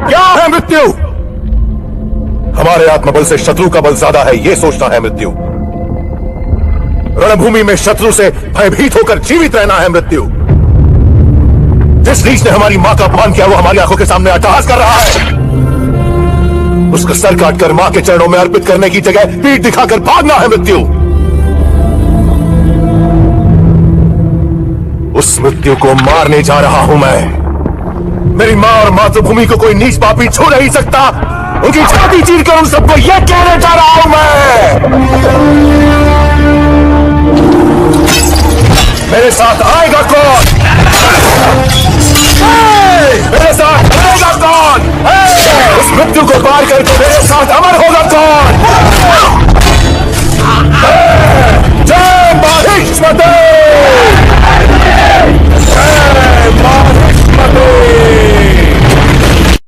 क्या है मृत्यु? हमारे आत्मबल से शत्रु का बल ज्यादा है, यह सोचना है मृत्यु। रणभूमि में शत्रु से भयभीत होकर जीवित रहना है मृत्यु। जिस नीच ने हमारी मां का अपमान किया वो हमारी आंखों के सामने अट्टहास कर रहा है। उसका सर काटकर मां के चरणों में अर्पित करने की जगह पीठ दिखाकर भागना है मृत्यु। उस मृत्यु को मारने जा रहा हूं मैं। मेरी मां और मातृभूमि को कोई नीच पापी छू नहीं सकता। उनकी छाती चीरकर उन सबको यह कहने जा रहा हूं मैं, मेरे साथ आएगा कौन? मेरे साथ आएगा कौन?